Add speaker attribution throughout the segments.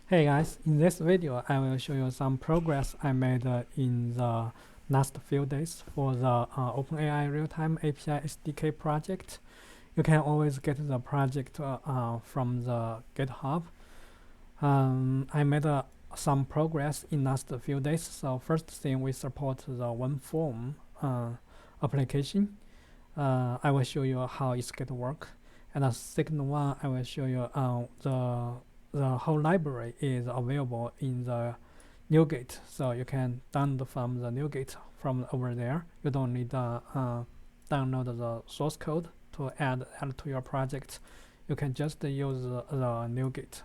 Speaker 1: Hey guys, in this video I will show you some progress I made in the last few days for the OpenAI Real Time API SDK project. You can always get the project from the GitHub. I made some progress in last few days. So first thing, we support the winform application. I will show you how it's going to work. And the second one, I will show you the whole library is available in the Nuget, so you can download from the Nuget from over there. You don't need to download the source code to add to your project. You can just use the Nuget.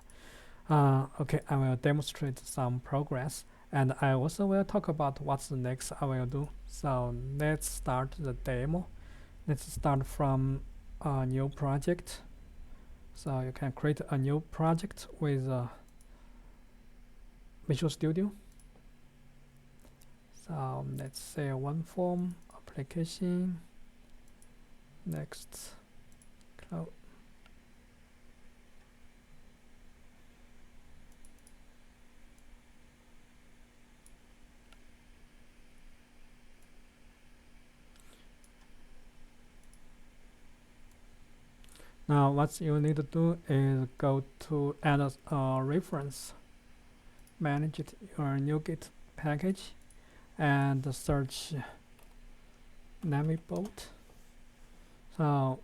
Speaker 1: Okay, I will demonstrate some progress, and I also will talk about what's the next I will do. So let's start the demo. Let's start from a new project. So you can create a new project with Visual Studio. So let's say winform application. Next, cloud. Now what you need to do is go to add a reference, manage your Nuget package, and search Navibot. So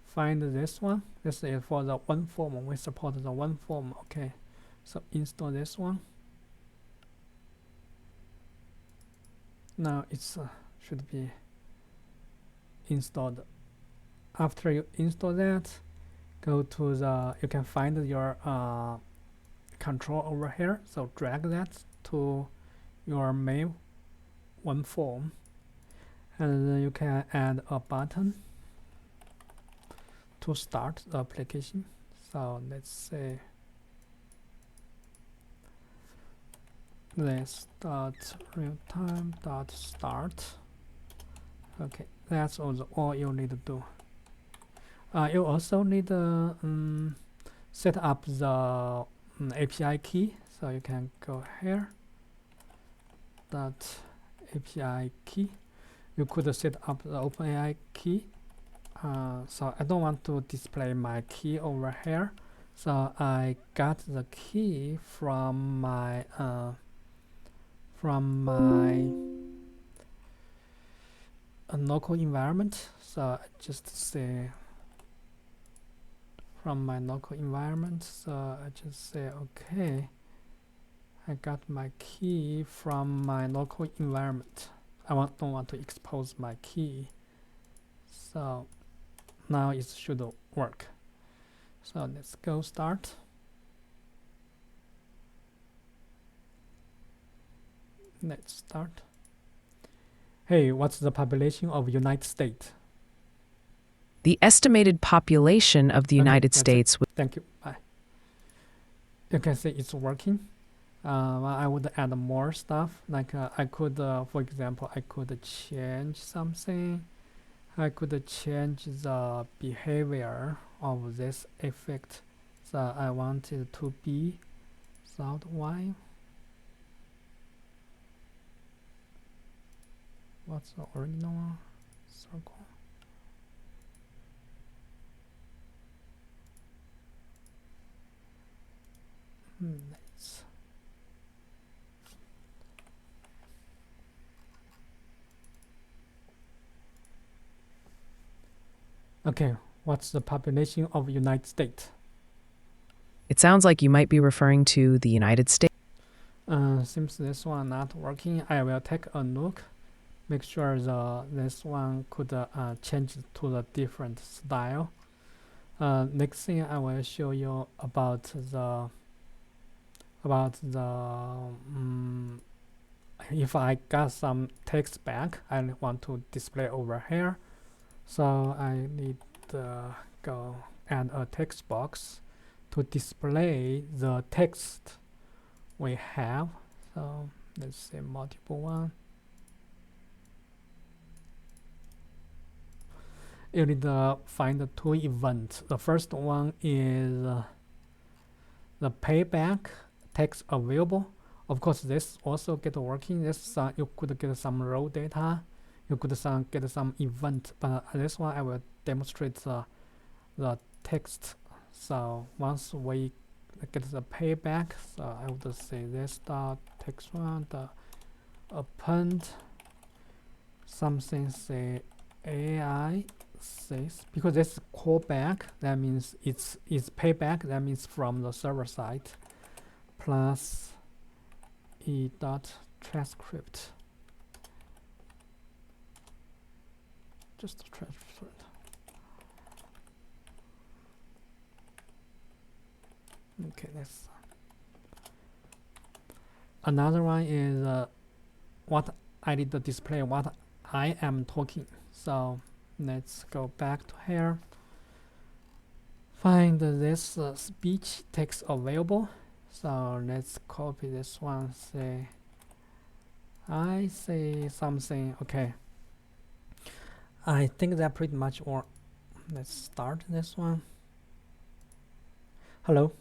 Speaker 1: find this one. This is for the winform. We support the winform. Okay, so install this one. Now it's should be installed. After you install that, go to the, you can find your control over here, so drag that to your main winform, and then you can add a button to start the application. So let's say let's start realtime.start. Okay, that's all you need to do. You also need to set up the API key, so you can go here, dot API key. You could set up the OpenAI key. So I don't want to display my key over here, so I got the key from my local environment. So I just say from my local environment, so I just say okay, I got my key from my local environment. I don't want to expose my key, so now it should work. So let's go start. Let's start. Hey, what's the population of United States?
Speaker 2: The estimated population of the United States.
Speaker 1: Thank you. Bye. You can see it's working. I would add more stuff, like I could, for example, I could change something. I could change the behavior of this effect. So I want it to be without while. What's the original circle? Let's okay, what's the population of United States?
Speaker 2: It sounds like you might be referring to the United States.
Speaker 1: Seems this one not working. I will take a look, make sure this one could change to the different style. Next thing I will show you about the if I got some text back, I want to display over here. So I need to go add a text box to display the text we have. So let's say multiple one. You need to find the two events. The first one is the payback text available. Of course, this also get working. This you could get some raw data, you could get some event, but this one I will demonstrate the text. So once we get the payback, so I would say this dot text one the append something say AI says, because this callback, that means it's payback, that means from the server side, plus e dot transcript, just transfer it. Okay, that's another one is what I did the display what I am talking. So let's go back to here, find this speech text available. So let's copy this one, say I say something. Okay, I think that pretty much work. Let's start this one. Hello.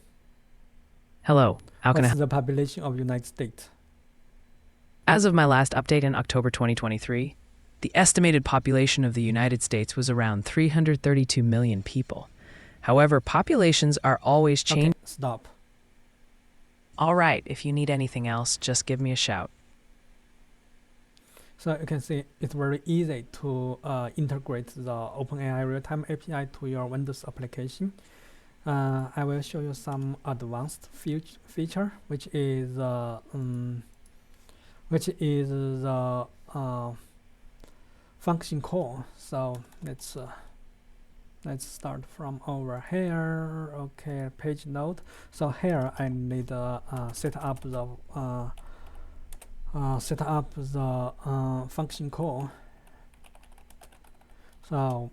Speaker 2: Hello, how can I
Speaker 1: What's
Speaker 2: help?
Speaker 1: the population of United States?
Speaker 2: As of my last update in October 2023, the estimated population of the United States was around 332 million people. However, populations are always changing.
Speaker 1: Okay, stop.
Speaker 2: All right, if you need anything else, just give me a shout.
Speaker 1: So you can see it's very easy to integrate the OpenAI Real-Time API to your Windows application. I will show you some advanced feature, which is the function call. So let's start from over here. Okay, page node. So here I need set up the function call. So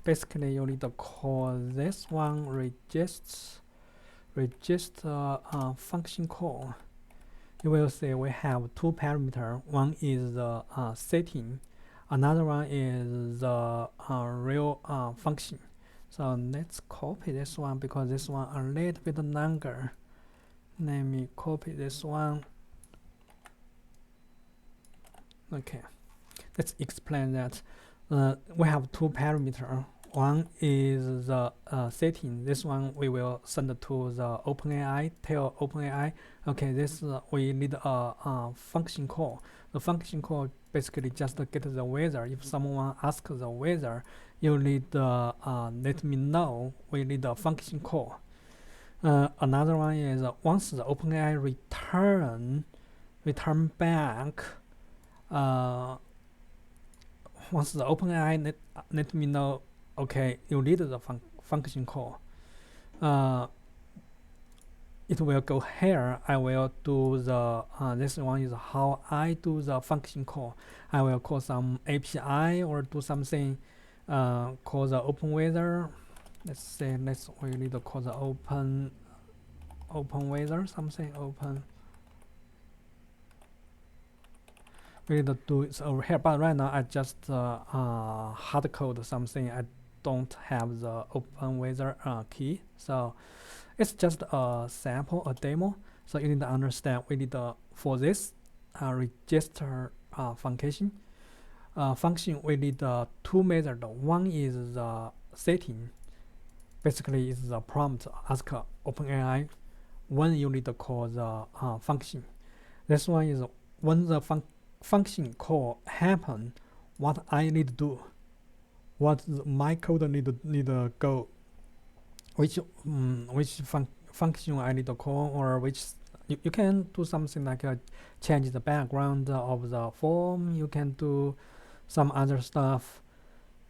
Speaker 1: basically you need to call this one register function call. You will see we have two parameters. One is the setting, another one is the real function. So let's copy this one because this one a little bit longer. Let me copy this one. Okay, let's explain that. We have two parameters. One is the setting. This one we will send to the OpenAI. Tell OpenAI, okay, this we need a function call. The function call basically just get the weather. If someone asks the weather, you need let me know. We need a function call. Another one is once the OpenAI return back. Once the OpenAI let me know, okay, you need the function call. It will go here. I will do the this one is how I do the function call. I will call some API or do something. Call the open weather. Let's say we need to call the open weather, something open. We need to do it over here, but right now I just hard code something. I don't have the open weather key, so it's just a sample, a demo. So you need to understand. We need for this register function. We need two methods. One is the setting. Basically, it's the prompt. Ask OpenAI when you need to call the function. This one is when the function call happen, what I need to do, what my code need to go, which function I need to call, or which you can do something like change the background of the form. You can do some other stuff.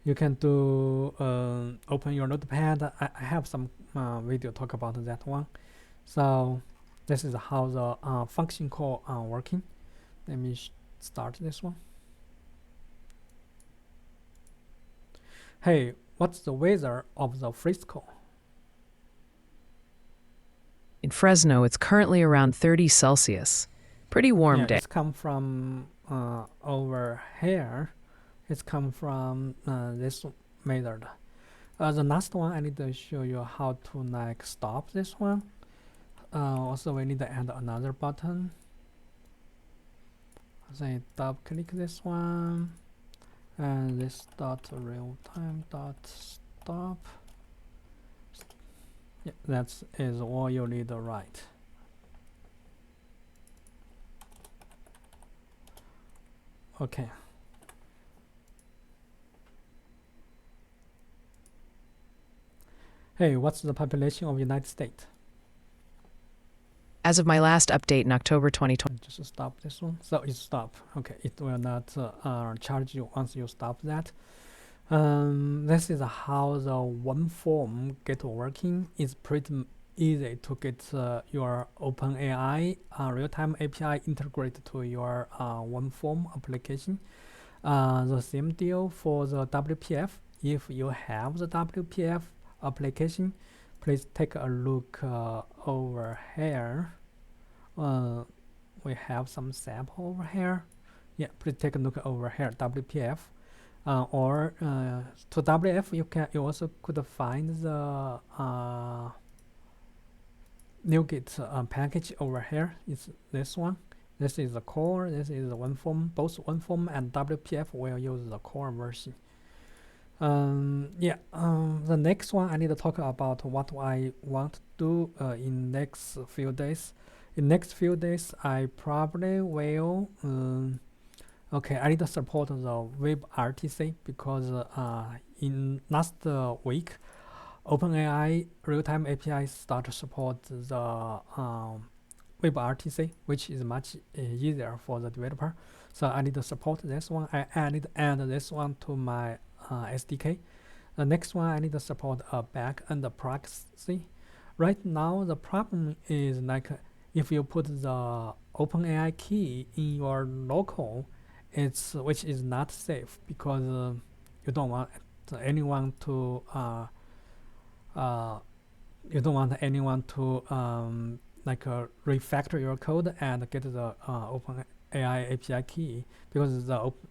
Speaker 1: You can do open your Notepad. I have some video talk about that one. So this is how the function call working. Let me start this one. Hey, what's the weather of the Frisco?
Speaker 2: In Fresno, it's currently around 30 Celsius. Pretty warm day.
Speaker 1: It's come from over here. It's come from this method. The last one I need to show you how to like stop this one. Also we need to add another button. Say double click this one and this dot real time dot stop. Yeah, that is all you need to write. Okay. Hey, what's the population of United States?
Speaker 2: As of my last update in October 2020,
Speaker 1: Just stop this one. So it stop. Okay, it will not charge you once you stop that. This is how the winform get working. It's pretty easy to get your OpenAI real-time API integrated to your winform application. The same deal for the WPF. If you have the WPF application, please take a look over here. We have some sample over here. Yeah, please take a look over here, WPF. Or to WF, you also could find the Nuget package over here. It's this one. This is the core. This is the winform. Both winform and WPF will use the core version. The next one I need to talk about what I want to do in next few days. In next few days, I probably will. Okay, I need to support the webRTC because in last week, OpenAI Real-Time API start to support the webRTC, which is much easier for the developer. So I need to support this one. I need to add this one to my SDK. The next one I need to support a backend proxy. Right now the problem is like if you put the OpenAI key in your local, which is not safe because you don't want anyone to refactor your code and get the OpenAI API key because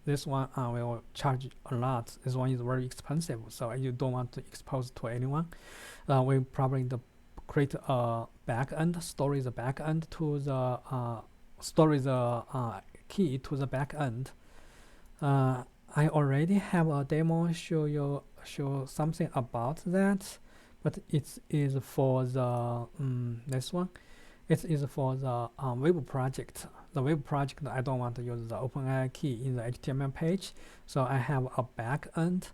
Speaker 1: this one will charge a lot. This one is very expensive, so you don't want to expose to anyone. We probably need to create a backend, store the backend to the key to the backend. I already have a demo show something about that, but it is for the this one. It is for the web project. The web project, I don't want to use the OpenAI key in the HTML page, so I have a backend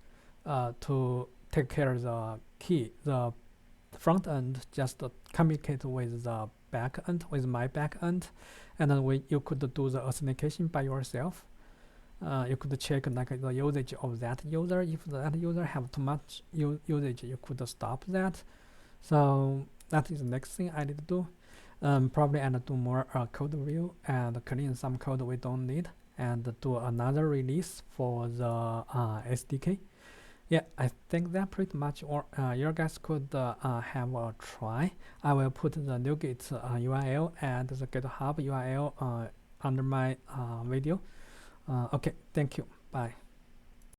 Speaker 1: to take care of the key. The front end just communicate with the backend, with my backend, and then you could do the authentication by yourself. You could check like the usage of that user. If that user have too much usage, you could stop that. So that is the next thing I need to do. Probably and do more code review and clean some code we don't need and do another release for the SDK. Yeah, I think that pretty much all. You guys could have a try. I will put the Nuget URL and the GitHub URL under my video. Okay, thank you. Bye.